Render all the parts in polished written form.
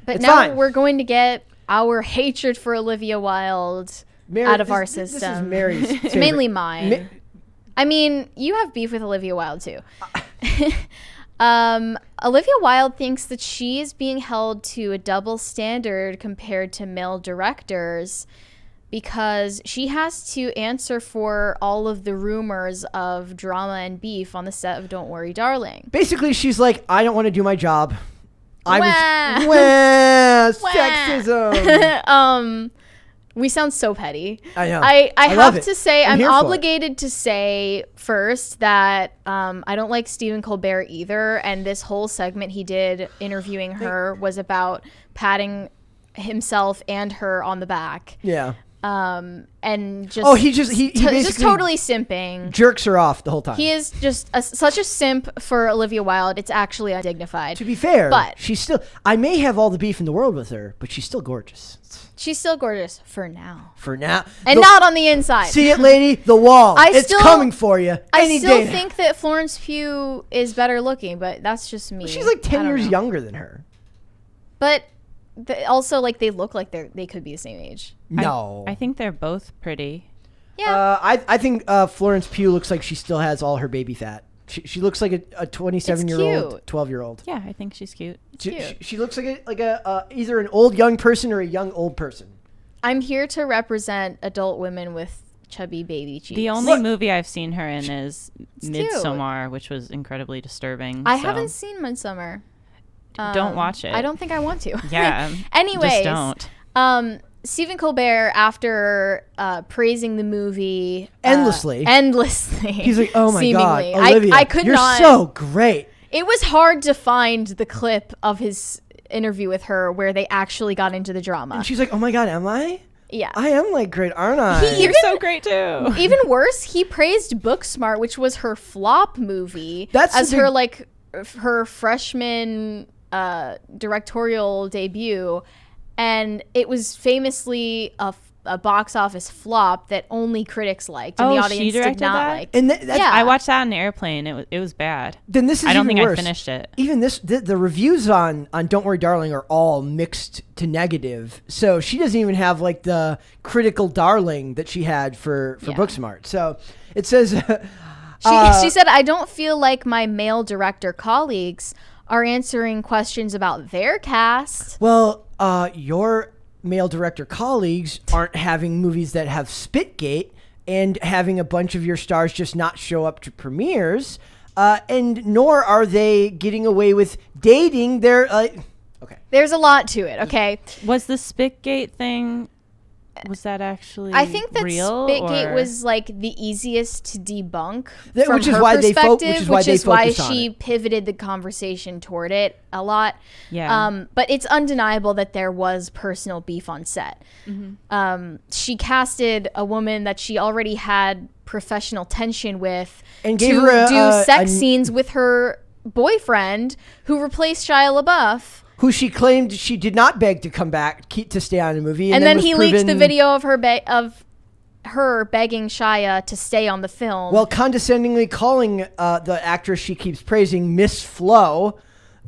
But it's now fine. we're going to get our hatred for Olivia Wilde out of our system. This is Mary's favorite. It's mainly mine. I mean, you have beef with Olivia Wilde too. Olivia Wilde thinks that she is being held to a double standard compared to male directors because she has to answer for all of the rumors of drama and beef on the set of Don't Worry, Darling. Basically, she's like, I don't want to do my job. Sexism. We sound so petty. I know. I have it. to say, I'm here for obligated to say first that I don't like Stephen Colbert either. And this whole segment he did interviewing her was about patting himself and her on the back. Yeah. And just he basically just totally simping. Jerks her off the whole time. He is just such a simp for Olivia Wilde. It's actually undignified. To be fair, but she's still. I may have all the beef in the world with her, but she's still gorgeous. She's still gorgeous for now. And not on the inside. See it, lady? The wall. It's coming for you. I still think that Florence Pugh is better looking, but that's just me. Well, she's like 10 years younger than her. But also, like, they look like they could be the same age. No. I think they're both pretty. Yeah. I think Florence Pugh looks like she still has all her baby fat. She looks like a 27-year-old, 12-year-old. Yeah, I think she's cute. She looks like a either an old young person or a young old person. I'm here to represent adult women with chubby baby cheeks. The only movie I've seen her in is Midsommar, which was incredibly disturbing. I haven't seen Midsommar. Don't watch it. I don't think I want to. Yeah. Anyways, just don't. Stephen Colbert, after praising the movie endlessly, he's like, "Oh my god, seemingly. Olivia, I could you're not. So great." It was hard to find the clip of his interview with her where they actually got into the drama. And she's like, "Oh my god, am I? Yeah, I am like great, aren't I? You're so great too." Even worse, he praised Booksmart, which was her flop movie, her freshman directorial debut. And it was famously a box office flop that only critics liked, and the audience did not like. And I watched that on the airplane. It was bad. Then this is I don't think worse. I finished it. Even the reviews on Don't Worry, Darling are all mixed to negative. So she doesn't even have like the critical darling that she had for Booksmart. So it says she said, "I don't feel like my male director colleagues are answering questions about their cast." Well, your male director colleagues aren't having movies that have Spitgate and having a bunch of your stars just not show up to premieres, and nor are they getting away with dating their. Okay, there's a lot to it. Okay, was the Spitgate thing? Was that actually I think that real, Spitgate was like the easiest to debunk from which is her why perspective, which is why she pivoted the conversation toward it a lot. Yeah. But it's undeniable that there was personal beef on set. Mm-hmm. She casted a woman that she already had professional tension with and to gave her do sex scenes with her boyfriend, who replaced Shia LaBeouf. Who she claimed she did not beg to come back to stay on the movie, and then he leaked the video of her begging Shia to stay on the film. Well, condescendingly calling the actress she keeps praising Miss Flo.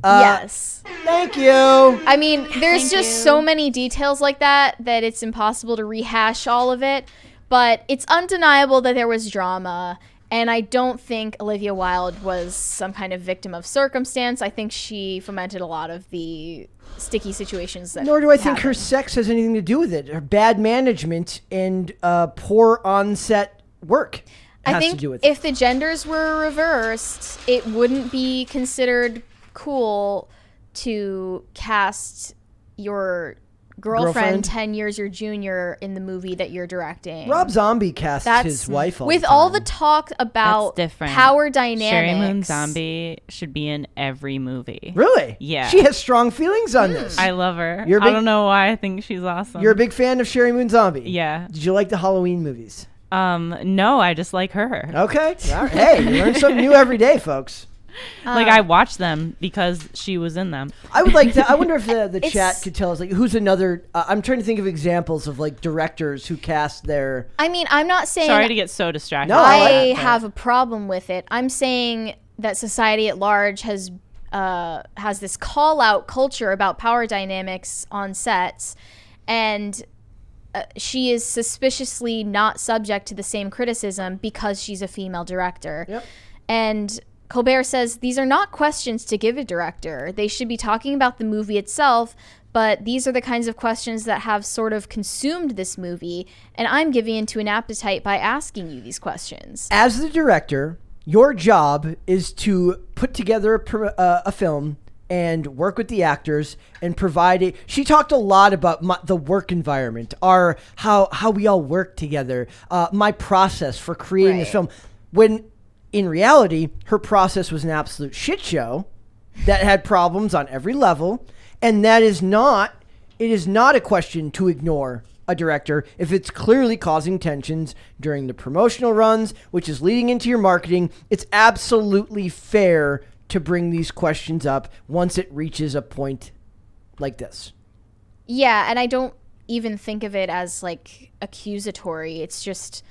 Yes. Thank you. I mean, there's so many details like that it's impossible to rehash all of it, but it's undeniable that there was drama. And I don't think Olivia Wilde was some kind of victim of circumstance. I think she fomented a lot of the sticky situations that Nor do I think her sex has anything to do with it. Her bad management and poor on-set work has to do with it. If the genders were reversed, it wouldn't be considered cool to cast your girlfriend 10 years your junior in the movie that you're directing. Rob Zombie casts his wife all with the time. all the talk about power dynamics. Sherry Moon Zombie should be in every movie. Really? Yeah. She has strong feelings on this. I love her. I don't know why I think she's awesome. You're a big fan of Sherry Moon Zombie? Yeah. Did you like the Halloween movies? No, I just like her. Okay. Hey, you learn something new every day, folks. Like I watched them because she was in them. I would like to. I wonder if the chat could tell us like who's another. I'm trying to think of examples of like directors who cast their. I mean, I'm not saying. Sorry to get so distracted. No, I have a problem with it. I'm saying that society at large has has this call out culture about power dynamics on sets, and she is suspiciously not subject to the same criticism because she's a female director. Yep. And Colbert says these are not questions to give a director. They should be talking about the movie itself, but these are the kinds of questions that have sort of consumed this movie, and I'm giving into an appetite by asking you these questions. As the director, your job is to put together a film and work with the actors and provide it. She talked a lot about the work environment, how we all work together, my process for creating this film. When in reality, her process was an absolute shit show that had problems on every level, and it is not a question to ignore a director if it's clearly causing tensions during the promotional runs, which is leading into your marketing. It's absolutely fair to bring these questions up once it reaches a point like this. Yeah, and I don't even think of it as like accusatory. It's just,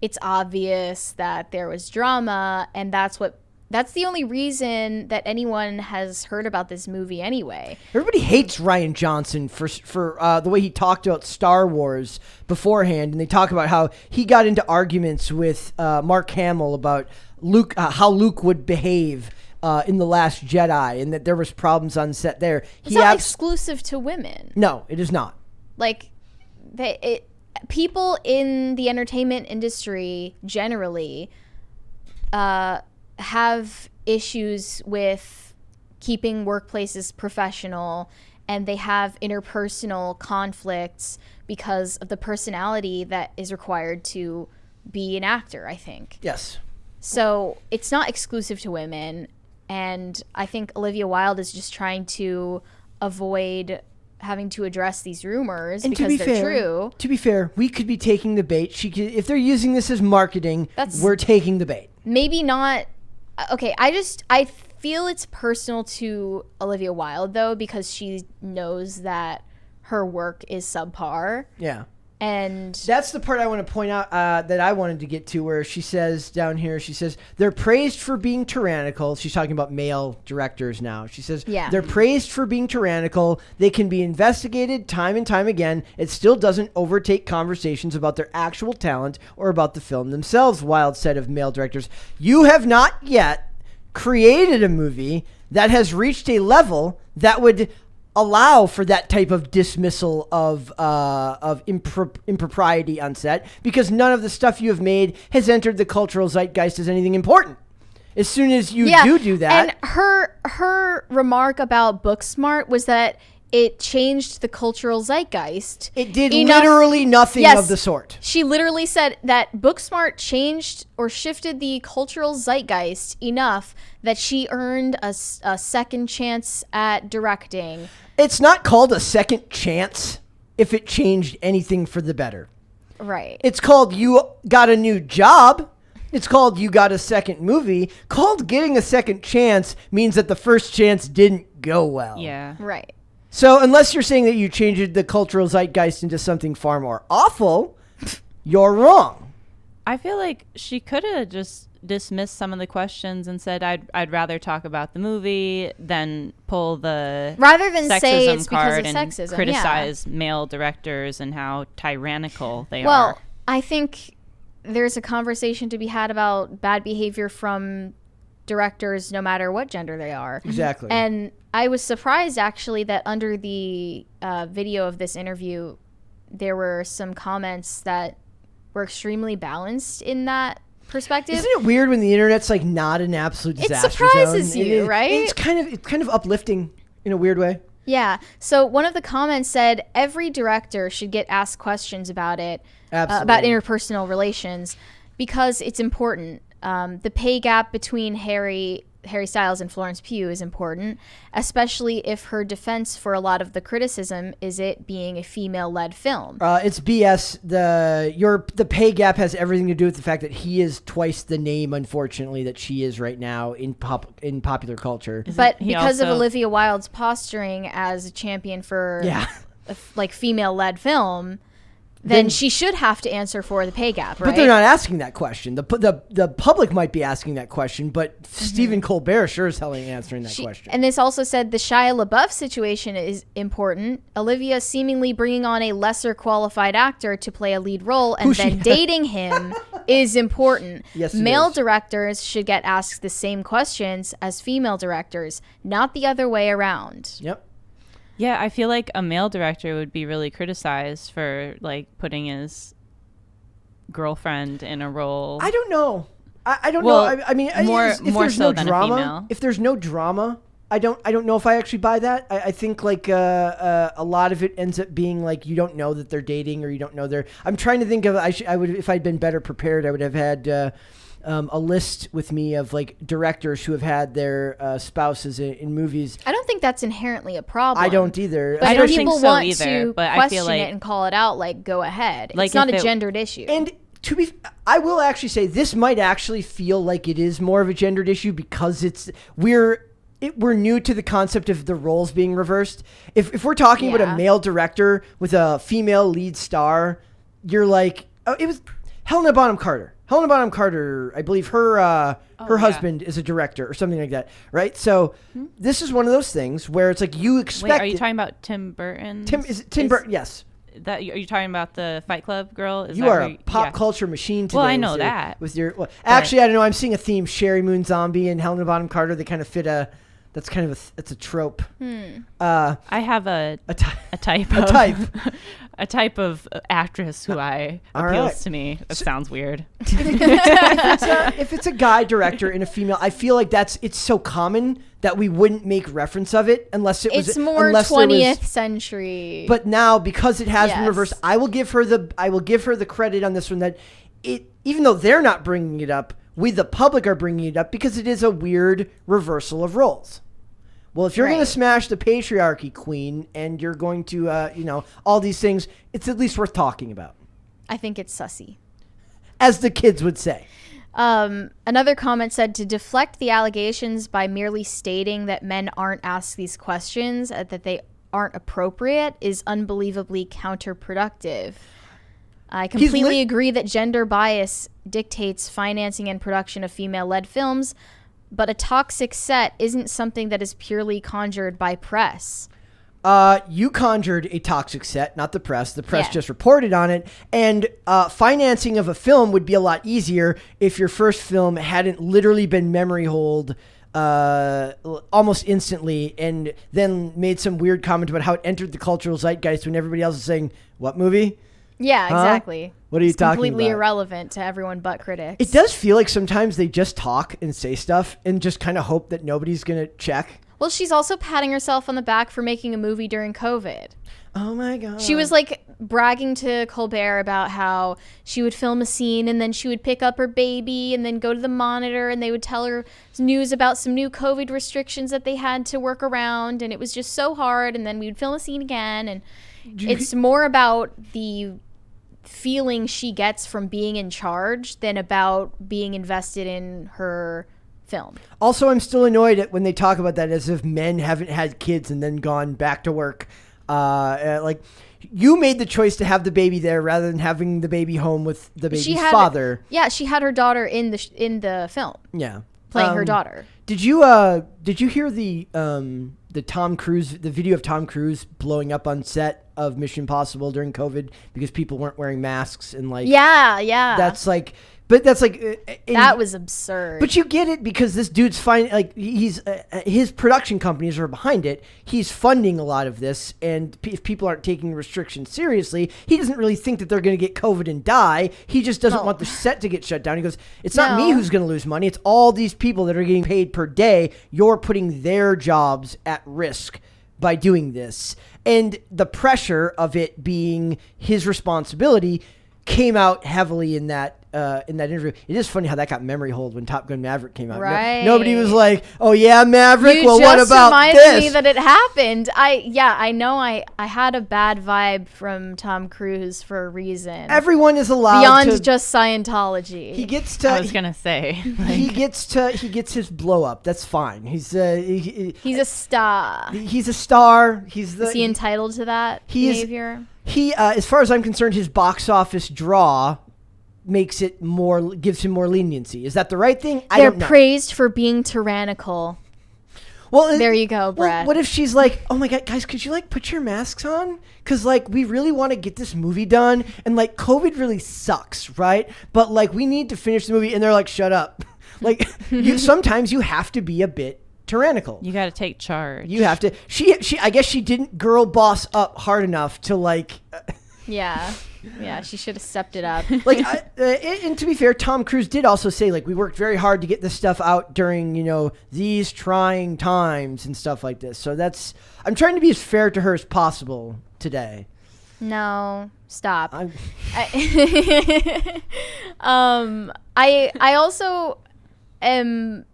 it's obvious that there was drama, and that's the only reason that anyone has heard about this movie anyway. Everybody hates Rian Johnson for the way he talked about Star Wars beforehand, and they talk about how he got into arguments with Mark Hamill about Luke, how Luke would behave in The Last Jedi, and that there was problems on set there. It's not exclusive to women. No, it is not. Like, people in the entertainment industry generally have issues with keeping workplaces professional, and they have interpersonal conflicts because of the personality that is required to be an actor, I think. Yes. So it's not exclusive to women, and I think Olivia Wilde is just trying to avoid having to address these rumors because they're true. To be fair, we could be taking the bait. If they're using this as marketing, we're taking the bait. Maybe not. Okay, I feel it's personal to Olivia Wilde, though, because she knows that her work is subpar. Yeah. And that's the part I want to point out that I wanted to get to, where she says down here, she says, they're praised for being tyrannical. She's talking about male directors now. She says, they're praised for being tyrannical. They can be investigated time and time again. It still doesn't overtake conversations about their actual talent or about the film themselves, Wilde said of male directors. You have not yet created a movie that has reached a level that would allow for that type of dismissal of impropriety on set, because none of the stuff you have made has entered the cultural zeitgeist as anything important. As soon as you do that, and her remark about Booksmart was that it changed the cultural zeitgeist. It did literally nothing of the sort. She literally said that Booksmart changed or shifted the cultural zeitgeist enough that she earned a second chance at directing. It's not called a second chance if it changed anything for the better. Right. It's called you got a new job. It's called you got a second movie. Called getting a second chance means that the first chance didn't go well. Yeah. Right. So unless you're saying that you changed the cultural zeitgeist into something far more awful, you're wrong. I feel like she could have just dismissed some of the questions and said, I'd rather talk about the movie than pull the rather than say sexism it's because card of and sexism, criticize male directors and how tyrannical they are. Well, I think there's a conversation to be had about bad behavior from directors no matter what gender they are. Exactly. And I was surprised actually that under the video of this interview there were some comments that were extremely balanced in that perspective. Isn't it weird when the internet's like not an absolute disaster It surprises zone? you, right? It's kind of uplifting in a weird way. Yeah. So one of the comments said every director should get asked questions about it, about interpersonal relations, because it's important. The pay gap between Harry Styles and Florence Pugh is important, especially if her defense for a lot of the criticism is it being a female-led film. It's BS. The pay gap has everything to do with the fact that he is twice the name, unfortunately, that she is right now in popular culture. But because of Olivia Wilde's posturing as a champion for a female-led film, then she should have to answer for the pay gap, right? But they're not asking that question. The public might be asking that question, but Stephen Colbert sure as hell ain't answering that question. And this also said the Shia LaBeouf situation is important. Olivia seemingly bringing on a lesser qualified actor to play a lead role and then dating him is important. Yes, Male directors should get asked the same questions as female directors, not the other way around. Yep. Yeah, I feel like a male director would be really criticized for like putting his girlfriend in a role. I don't know. I don't know. I mean, more there's so no than drama, a female. if there's no drama, I don't know if I actually buy that. I think like a lot of it ends up being like you don't know that they're dating or you don't know they're. I'm trying to think of I would if I'd been better prepared I would have had. A list with me of like directors who have had their spouses in movies. I don't think that's inherently a problem. I don't either. But I if don't people think so want either, to but I question feel like, it and call it out, like go ahead. Like it's not if a it- gendered issue. And I will actually say this might actually feel like it is more of a gendered issue because we're new to the concept of the roles being reversed. If we're talking about a male director with a female lead star, you're like, oh, it was Helena Bonham Carter. Helena Bonham Carter, I believe her husband is a director or something like that, right? So this is one of those things where it's like you expect. Wait, are you talking about Tim Burton? Tim Burton? Yes. Are you talking about the Fight Club girl? You are a pop culture machine today. Well, I know that. Actually, I don't know. I'm seeing a theme. Sherry Moon Zombie and Helena Bonham Carter. They kind of fit That's kind of it's a trope. I have a type of actress who appeals to me. It sounds weird. If it's a guy director and a female, I feel like it's so common that we wouldn't make reference of it unless it was. It's more 20th century. But now because it has been reversed, I will give her the credit on this one that even though they're not bringing it up, we the public are bringing it up because it is a weird reversal of roles. Well, if you're going to smash the patriarchy, queen, and you're going to, all these things, it's at least worth talking about. I think it's sussy. As the kids would say. Another comment said to deflect the allegations by merely stating that men aren't asked these questions, that they aren't appropriate, is unbelievably counterproductive. I completely agree that gender bias dictates financing and production of female-led films, but a toxic set isn't something that is purely conjured by press. You conjured a toxic set, not the press. The press just reported on it. And financing of a film would be a lot easier if your first film hadn't literally been memory holed almost instantly and then made some weird comment about how it entered the cultural zeitgeist when everybody else is saying, what movie? Yeah, exactly. What are you talking about? Completely irrelevant to everyone but critics. It does feel like sometimes they just talk and say stuff and just kind of hope that nobody's going to check. Well, she's also patting herself on the back for making a movie during COVID. Oh my God. She was like bragging to Colbert about how she would film a scene and then she would pick up her baby and then go to the monitor and they would tell her news about some new COVID restrictions that they had to work around. And it was just so hard. And then we would film a scene again. And it's more about the feeling she gets from being in charge than about being invested in her film. Also, I'm still annoyed at when they talk about that as if men haven't had kids and then gone back to work. Like, you made the choice to have the baby there rather than having the baby home with the baby's father. Yeah, she had her daughter in the film. Yeah, playing her daughter. Did you hear the Tom Cruise, the video of Tom Cruise blowing up on set of Mission Impossible during COVID because people weren't wearing masks and like that's like. But that's like that was absurd. But you get it because this dude's he's his production companies are behind it. He's funding a lot of this, and if people aren't taking restrictions seriously, he doesn't really think that they're going to get COVID and die. He just doesn't want the set to get shut down. He goes, "It's not me who's going to lose money. It's all these people that are getting paid per day. You're putting their jobs at risk by doing this." And the pressure of it being his responsibility came out heavily in that interview. It is funny how that got memory hold when Top Gun Maverick came out. Right. Nobody was like, "Oh yeah, Maverick." You well, what about this? You just reminded me that it happened. I know. I had a bad vibe from Tom Cruise for a reason. Everyone is allowed beyond just Scientology. He gets to. I was gonna say he gets his blow up. That's fine. He's a star. He's a star. Is he entitled to that behavior? he, as far as I'm concerned, his box office draw gives him more leniency. Is that the right thing? I They're don't know. praised for being tyrannical. Well, there you go, Brett. What if she's like, oh my God, guys, could you like put your masks on? Because like we really want to get this movie done, and like COVID really sucks, right? But like we need to finish the movie, and they're like, shut up. Like sometimes you have to be a bit tyrannical. You got to take charge. You have to. She. I guess she didn't girl boss up hard enough to like. Yeah, she should have stepped it up. Like, and to be fair, Tom Cruise did also say, like, we worked very hard to get this stuff out during, these trying times and stuff like this. So I'm trying to be as fair to her as possible today. No, stop. I also am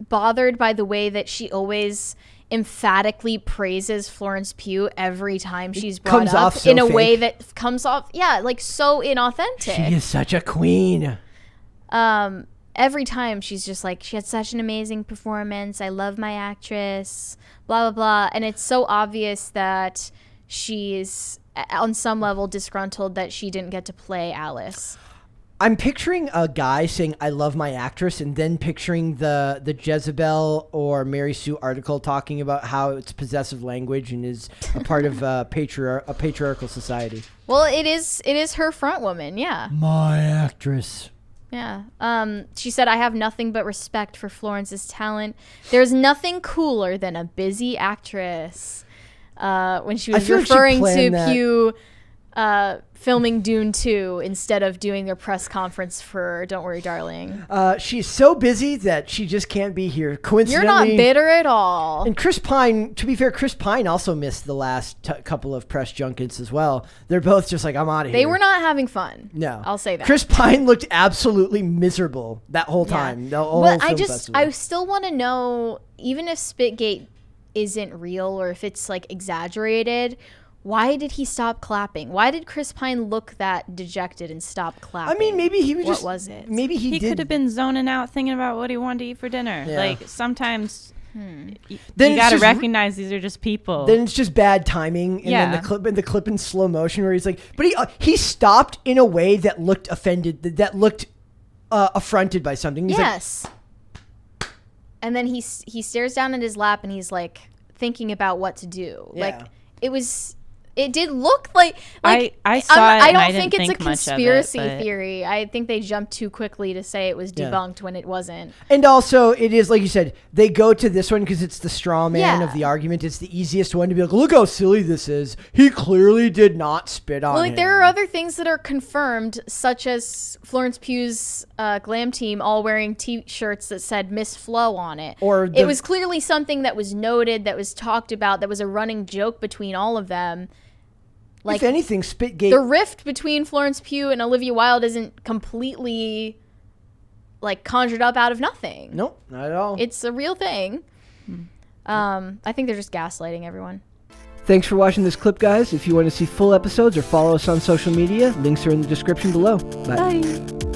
bothered by the way that she always emphatically praises Florence Pugh every time she's brought up so in a fake. way that comes off, like so inauthentic. She is such a queen. Every time she's just like, she had such an amazing performance. I love my actress, blah, blah, blah. And it's so obvious that she's on some level disgruntled that she didn't get to play Alice. I'm picturing a guy saying, I love my actress, and then picturing the Jezebel or Mary Sue article talking about how it's possessive language and is a part of a patriarchal society. Well, it is her front woman, yeah. My actress. Yeah. She said, I have nothing but respect for Florence's talent. There's nothing cooler than a busy actress. When she was referring to Pugh filming Dune 2 instead of doing a press conference for Don't Worry, Darling. She's so busy that she just can't be here. Coincidentally, you're not bitter at all. And Chris Pine, to be fair, Chris Pine also missed the last couple of press junkets as well. They're both just like, I'm out of here. They were not having fun. No. I'll say that. Chris Pine looked absolutely miserable that whole time. The whole film festival. I still want to know, even if Spitgate isn't real or if it's like exaggerated, why did he stop clapping? Why did Chris Pine look that dejected and stop clapping? I mean, maybe he was What was it? Maybe he could have been zoning out thinking about what he wanted to eat for dinner. Yeah. Like sometimes you Then got to it's just- recognize these are just people. Then it's just bad timing, and then the clip in slow motion where he's like, but he stopped in a way that looked offended, that looked affronted by something. He's Yes. And then he stares down at his lap and he's like thinking about what to do. Yeah. Like it did look like I saw it. I and don't didn't think it's a much of it, conspiracy but- theory. I think they jumped too quickly to say it was debunked when it wasn't. And also, it is, like you said, they go to this one because it's the straw man Yeah. of the argument. It's the easiest one to be like, look how silly this is. He clearly did not spit on Well, him. there are other things that are confirmed, such as Florence Pugh's glam team all wearing T-shirts that said Miss Flo on it. Or it was clearly something that was noted, that was talked about, that was a running joke between all of them. Like, if anything, Spitgate... the rift between Florence Pugh and Olivia Wilde isn't completely like conjured up out of nothing. Nope, not at all. It's a real thing. I think they're just gaslighting everyone. Thanks for watching this clip, guys. If you want to see full episodes or follow us on social media, links are in the description below. Bye. Bye.